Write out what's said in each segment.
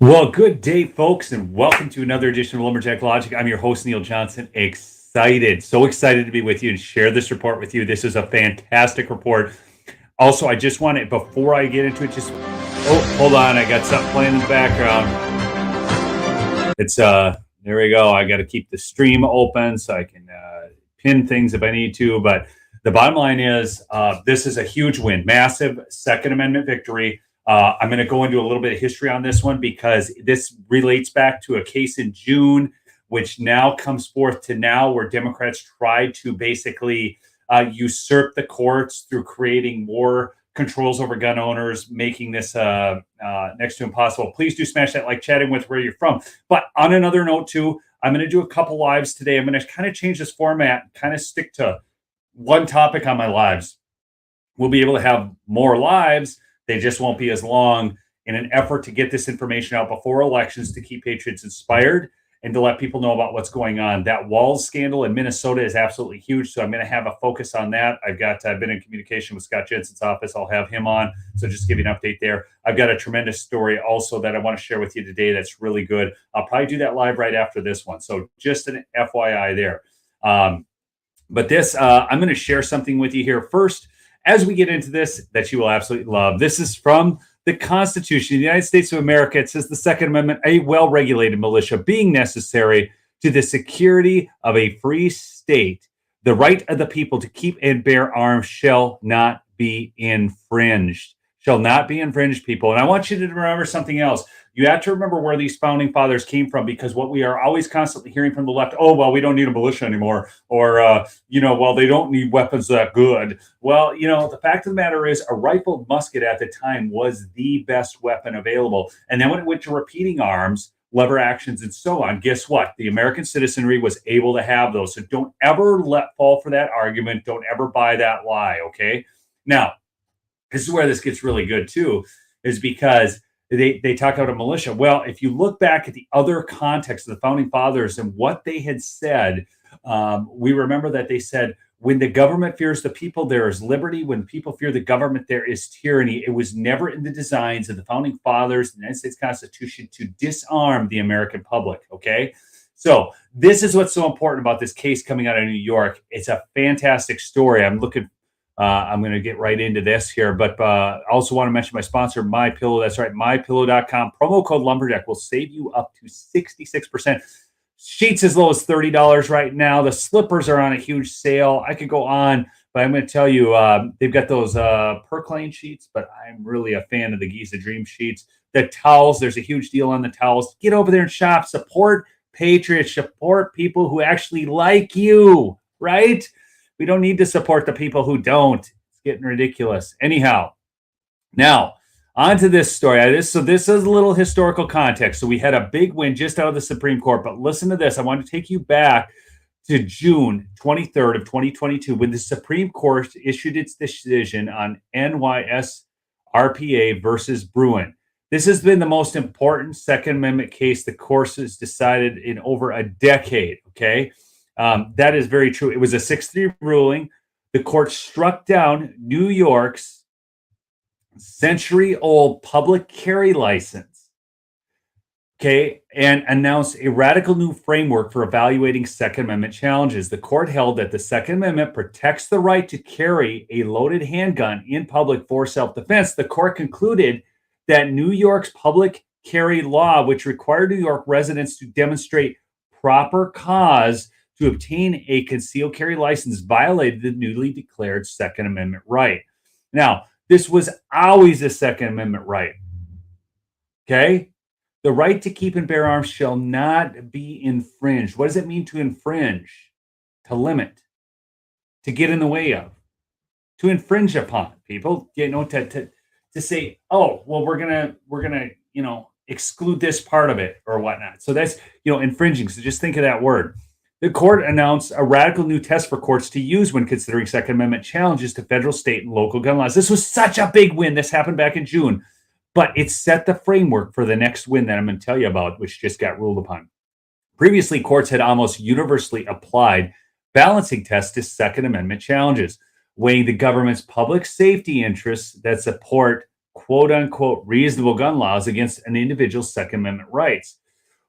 Well, good day, folks, and welcome to another edition of Lumberjack Logic. I'm your host, Neil Johnson. So excited to be with you and share this report with you. This is a fantastic report. Also, I just want to, before I get into it, hold on. I got something playing in the background. There we go. I got to keep the stream open so I can pin things if I need to. But the bottom line is this is a huge win, massive Second Amendment victory. I'm going to go into a little bit of history on this one because this relates back to a case in June, which now comes forth to now where Democrats tried to basically usurp the courts through creating more controls over gun owners, making this next to impossible. Please do smash that like, chatting with where you're from. But on another note, too, I'm going to do a couple lives today. I'm going to kind of change this format, kind of stick to one topic on my lives. We'll be able to have more lives. They just won't be as long in an effort to get this information out before elections to keep patriots inspired and to let people know about what's going on. That Walz scandal in Minnesota is absolutely huge. So I'm going to have a focus on that. I've been in communication with Scott Jensen's office. I'll have him on. So just give you an update there. I've got a tremendous story also that I want to share with you today. That's really good. I'll probably do that live right after this one. So just an FYI there. But this, I'm going to share something with you here first as we get into this that you will absolutely love. This is from the Constitution of the United States of America. It says the Second Amendment, a well-regulated militia being necessary to the security of a free state, the right of the people to keep and bear arms shall not be infringed. Shall not be infringed, people. And I want you to remember something else. You have to remember where these founding fathers came from, because what we are always constantly hearing from the left, oh, well, we don't need a militia anymore. Or, well, they don't need weapons that good. Well, the fact of the matter is a rifled musket at the time was the best weapon available. And then when it went to repeating arms, lever actions, and so on, guess what? The American citizenry was able to have those. So don't ever fall for that argument. Don't ever buy that lie, okay? Now, this is where this gets really good, too, is because they talk about a militia. Well, if you look back at the other context of the founding fathers and what they had said, we remember that they said, when the government fears the people, there is liberty. When people fear the government, there is tyranny. It was never in the designs of the founding fathers, the United States Constitution, to disarm the American public, okay? So this is what's so important about this case coming out of New York. It's a fantastic story. I'm going to get right into this here, but I also want to mention my sponsor, MyPillow. That's right, MyPillow.com. Promo code Lumberjack will save you up to 66%. Sheets as low as $30 right now. The slippers are on a huge sale. I could go on, but I'm going to tell you, they've got those Perclane sheets, but I'm really a fan of the Giza Dream sheets. The towels, there's a huge deal on the towels. Get over there and shop. Support patriots. Support people who actually like you, right? We don't need to support the people who don't. It's getting ridiculous. Anyhow, now on to this story. This is a little historical context. So we had a big win just out of the Supreme Court, but listen to this. I want to take you back to June 23rd of 2022 when the Supreme Court issued its decision on NYSRPA versus Bruen. This has been the most important Second Amendment case the court has decided in over a decade, okay? That is very true. It was a 6-3 ruling. The court struck down New York's century-old public carry license, okay, and announced a radical new framework for evaluating Second Amendment challenges. The court held that the Second Amendment protects the right to carry a loaded handgun in public for self-defense. The court concluded that New York's public carry law, which required New York residents to demonstrate proper cause to obtain a concealed carry license, violated the newly declared Second Amendment right. Now, this was always a Second Amendment right. Okay? The right to keep and bear arms shall not be infringed. What does it mean to infringe? To limit, to get in the way of, to infringe upon people, to say, oh, well, we're gonna, exclude this part of it or whatnot. So that's, infringing. So just think of that word. The court announced a radical new test for courts to use when considering Second Amendment challenges to federal, state, and local gun laws. This was such a big win. This happened back in June, but it set the framework for the next win that I'm going to tell you about, which just got ruled upon. Previously, courts had almost universally applied balancing tests to Second Amendment challenges, weighing the government's public safety interests that support, quote unquote reasonable gun laws against an individual's Second Amendment rights.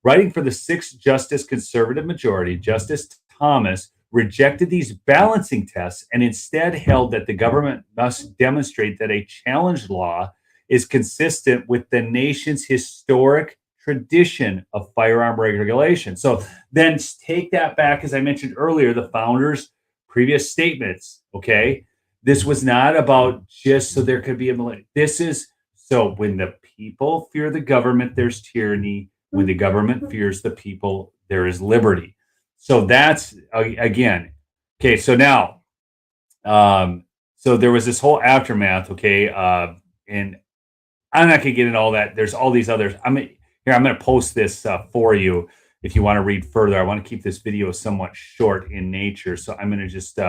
Writing for the sixth justice conservative majority, Justice Thomas rejected these balancing tests and instead held that the government must demonstrate that a challenged law is consistent with the nation's historic tradition of firearm regulation. So then take that back, as I mentioned earlier, the founders' previous statements. Okay. This was not about just so there could be a millennium. This is so when the people fear the government, there's tyranny. When the government fears the people, there is liberty. So that's again, okay. So now, so there was this whole aftermath. Okay. And I'm not gonna get into all that. There's all these others. I'm going to post this for you if you want to read further. I want to keep this video somewhat short in nature, so I'm going to just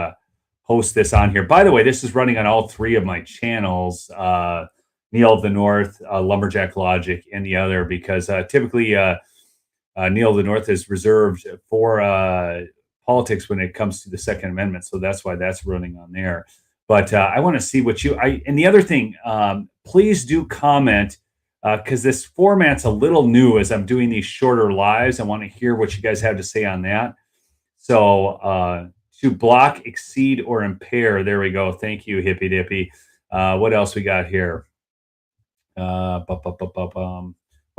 post this on here. By the way, this is running on all three of my channels, Neil of the North, Lumberjack Logic, and the other, because typically Neil of the North is reserved for politics when it comes to the Second Amendment, so that's why that's running on there. But I want to see what and the other thing, please do comment, because this format's a little new as I'm doing these shorter lives. I want to hear what you guys have to say on that. So to block, exceed, or impair. There we go. Thank you, Hippy Dippy. What else we got here? Why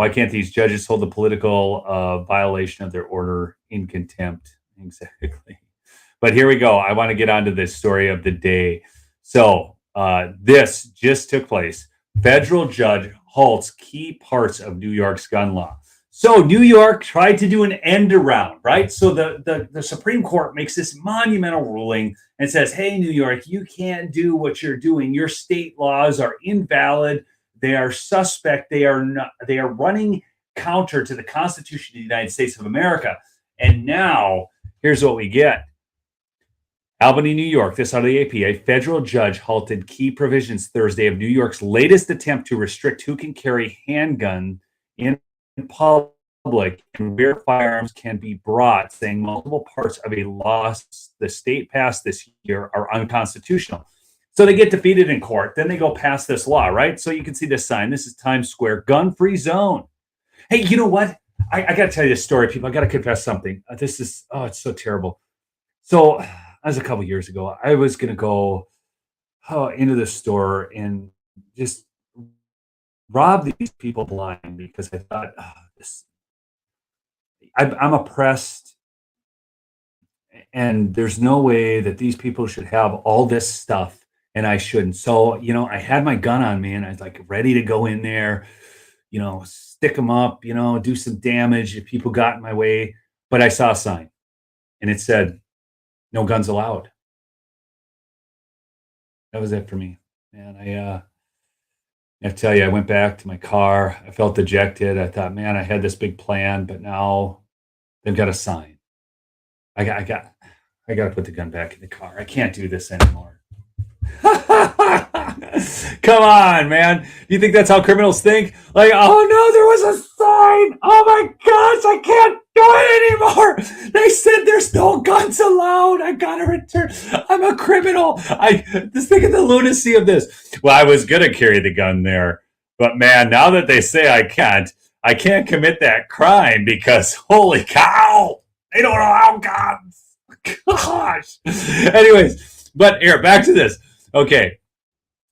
can't these judges hold the political violation of their order in contempt? Exactly. But here we go. I want to get onto this story of the day. So this just took place. Federal judge halts key parts of New York's gun law. So New York tried to do an end around, right? So the Supreme Court makes this monumental ruling and says, hey, New York, you can't do what you're doing. Your state laws are invalid. They are suspect. They are running counter to the Constitution of the United States of America. And now here's what we get. Albany, New York, this out of the AP, a federal judge halted key provisions Thursday of New York's latest attempt to restrict who can carry handgun in public and where firearms can be brought, saying multiple parts of a law the state passed this year are unconstitutional. So they get defeated in court. Then they go past this law, right? So you can see this sign. This is Times Square, gun-free zone. Hey, you know what? I got to tell you this story, people. I got to confess something. It's so terrible. So that was a couple years ago. I was going to go into the store and just rob these people blind because I thought, I'm oppressed and there's no way that these people should have all this stuff and I shouldn't. So, I had my gun on me and I was like ready to go in there, stick them up, do some damage if people got in my way. But I saw a sign and it said, no guns allowed. That was it for me. Man, I have to tell you, I went back to my car. I felt dejected. I thought, man, I had this big plan, but now they've got a sign. I got to put the gun back in the car. I can't do this anymore. Come on, man. You think that's how criminals think? Like, oh no, there was a sign. Oh my gosh, I can't do it anymore. They said there's no guns allowed. I gotta return. I'm a criminal. Just think of the lunacy of this. Well, I was gonna carry the gun there, but man, now that they say I can't commit that crime because holy cow, they don't allow guns. Gosh. Anyways, but here, back to this. Okay.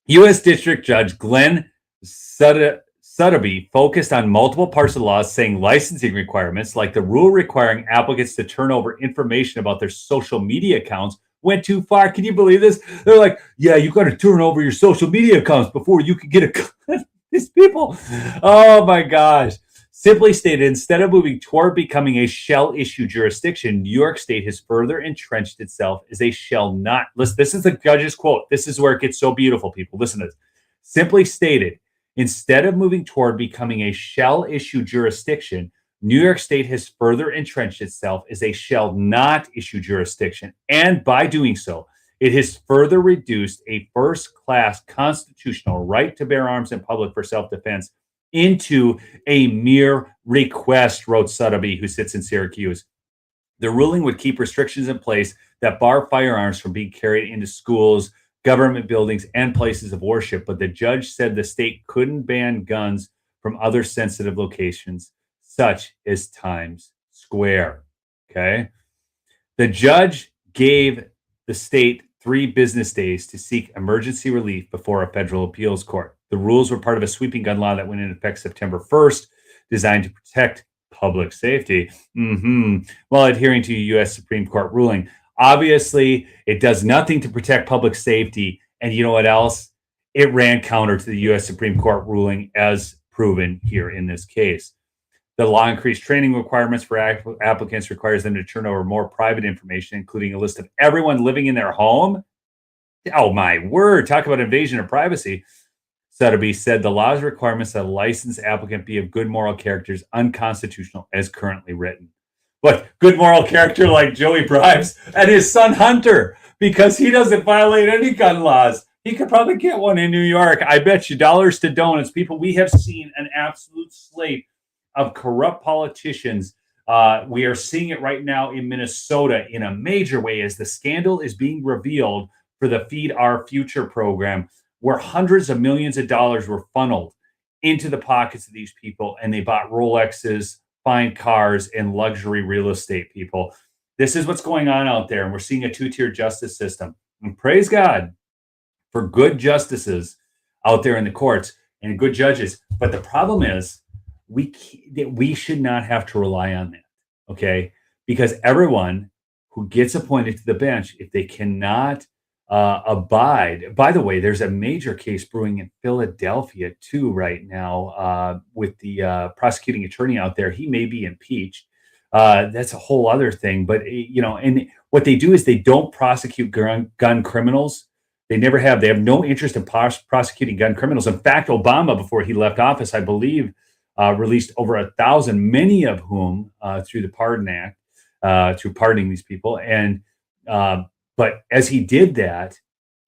U.S. District Judge Glenn Sotheby focused on multiple parts of the law, saying licensing requirements, like the rule requiring applicants to turn over information about their social media accounts, went too far. Can you believe this? They're like, yeah, you got to turn over your social media accounts before you can get a gun. These people. Oh, my gosh. Simply stated, instead of moving toward becoming a shall issue jurisdiction, New York State has further entrenched itself as a shall not. Listen, this is the judge's quote. This is where it gets so beautiful, people. Listen to this. Simply stated, instead of moving toward becoming a shall issue jurisdiction, New York State has further entrenched itself as a shall not issue jurisdiction. And by doing so, it has further reduced a first-class constitutional right to bear arms in public for self-defense into a mere request, wrote Sotheby, who sits in Syracuse. The ruling would keep restrictions in place that bar firearms from being carried into schools, government buildings, and places of worship. But the judge said the state couldn't ban guns from other sensitive locations, such as Times Square. Okay. The judge gave the state 3 business days to seek emergency relief before a federal appeals court. The rules were part of a sweeping gun law that went into effect September 1st, designed to protect public safety, while adhering to a U.S. Supreme Court ruling. Obviously, it does nothing to protect public safety. And you know what else? It ran counter to the U.S. Supreme Court ruling, as proven here in this case. The law increased training requirements for applicants, requires them to turn over more private information, including a list of everyone living in their home. Oh, my word. Talk about invasion of privacy. Sotheby said the law's requirements that a licensed applicant be of good moral character is unconstitutional as currently written. What, good moral character like Joey Bribes and his son Hunter, because he doesn't violate any gun laws. He could probably get one in New York. I bet you dollars to donuts. People, we have seen an absolute slate of corrupt politicians. We are seeing it right now in Minnesota in a major way as the scandal is being revealed for the Feed Our Future program, where hundreds of millions of dollars were funneled into the pockets of these people, and they bought Rolexes, fine cars, and luxury real estate, people. This is what's going on out there, and we're seeing a two-tier justice system. And praise God for good justices out there in the courts and good judges. But the problem is, we should not have to rely on that, okay? Because everyone who gets appointed to the bench, if they cannot abide, by the way, there's a major case brewing in Philadelphia too right now with the prosecuting attorney out there. He may be impeached. That's a whole other thing. But, and what they do is they don't prosecute gun criminals. They never have. They have no interest in prosecuting gun criminals. In fact, Obama, before he left office, I believe, released over 1,000, many of whom through the Pardon Act, through pardoning these people. And but as he did that,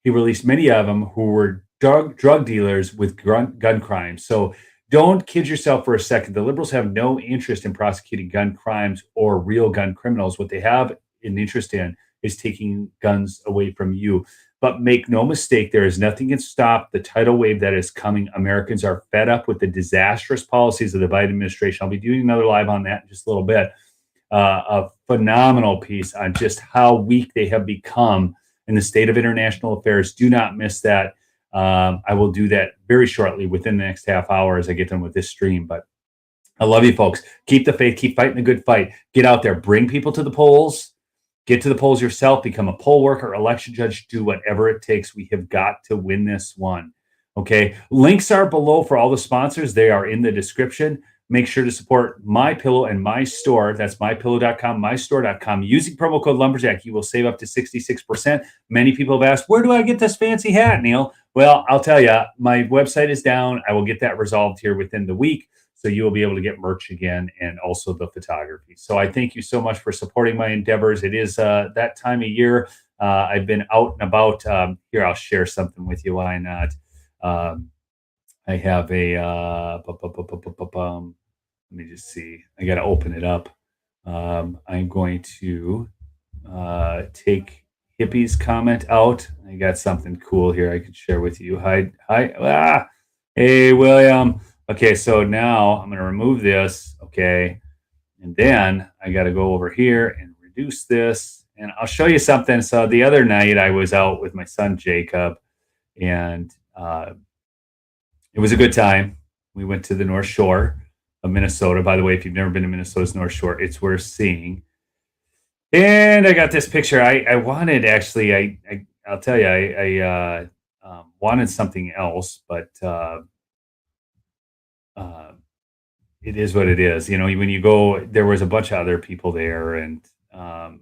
he released many of them who were drug dealers with gun crimes. So don't kid yourself for a second. The liberals have no interest in prosecuting gun crimes or real gun criminals. What they have an interest in is taking guns away from you. But make no mistake, there is nothing can stop the tidal wave that is coming. Americans are fed up with the disastrous policies of the Biden administration. I'll be doing another live on that in just a little bit. A phenomenal piece on just how weak they have become in the state of international affairs. Do not miss that. I will do that very shortly within the next half hour as I get done with this stream. But I love you folks. Keep the faith. Keep fighting the good fight. Get out there. Bring people to the polls. Get to the polls yourself, become a poll worker, election judge, do whatever it takes. We have got to win this one. Okay. Links are below for all the sponsors. They are in the description. Make sure to support MyPillow and my store. That's mypillow.com, mystore.com. Using promo code Lumberjack, you will save up to 66%. Many people have asked, where do I get this fancy hat, Neil? Well, I'll tell you, my website is down. I will get that resolved here within the week. So you will be able to get merch again and also the photography. So I thank you so much for supporting my endeavors. It is that time of year. I've been out and about. Here, I'll share something with you. Why not? I have a, let me just see. I got to open it up. I'm going to take Hippie's comment out. I got something cool here I could share with you. Hi. Hey, William. Okay, so now I'm going to remove this, okay, and then I got to go over here and reduce this, and I'll show you something. So the other night I was out with my son Jacob, and it was a good time. We went to the North Shore of Minnesota. By the way, if you've never been to Minnesota's North Shore, it's worth seeing. And I got this picture. I wanted, actually, I'll tell you, I wanted something else, but it is what it is. When you go, there was a bunch of other people there, and I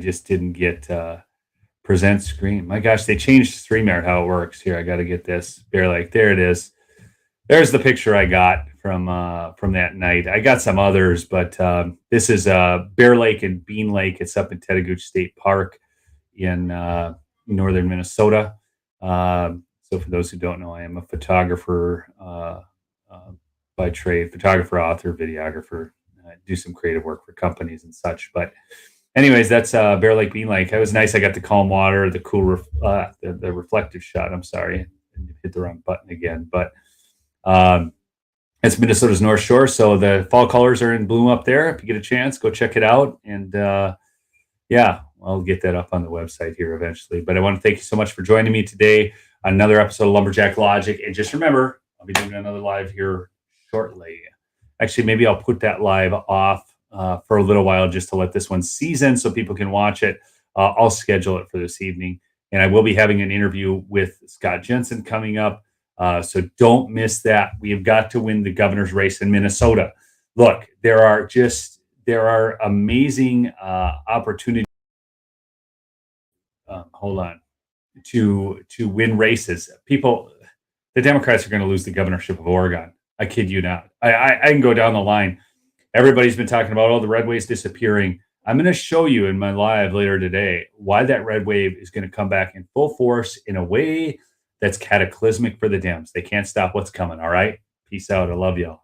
just didn't get present screen. My gosh, they changed StreamYard how it works. Here, I got to get this. Bear Lake, there it is. There's the picture I got from that night. I got some others, but this is Bear Lake and Bean Lake. It's up in Tetagooch State Park in northern Minnesota. So for those who don't know, I am a photographer by trade, photographer, author, videographer. I do some creative work for companies and such. But anyways, that's Bear Lake, Bean Lake. It was nice. I got the calm water, the cool, the reflective shot. I'm sorry, hit the wrong button again, but um, it's Minnesota's North Shore, so the fall colors are in bloom up there. If you get a chance, go check it out. And yeah, I'll get that up on the website here eventually. But I want to thank you so much for joining me today on another episode of Lumberjack Logic. And just remember, I'll be doing another live here shortly. Actually, maybe I'll put that live off for a little while just to let this one season so people can watch it. I'll schedule it for this evening. And I will be having an interview with Scott Jensen coming up. So don't miss that. We have got to win the governor's race in Minnesota. Look, there are amazing opportunities. Hold on, to win races. People, the Democrats are going to lose the governorship of Oregon. I kid you not. I can go down the line. Everybody's been talking about, the red wave's disappearing. I'm going to show you in my live later today why that red wave is going to come back in full force in a way that's cataclysmic for the Dems. They can't stop what's coming. All right. Peace out. I love y'all.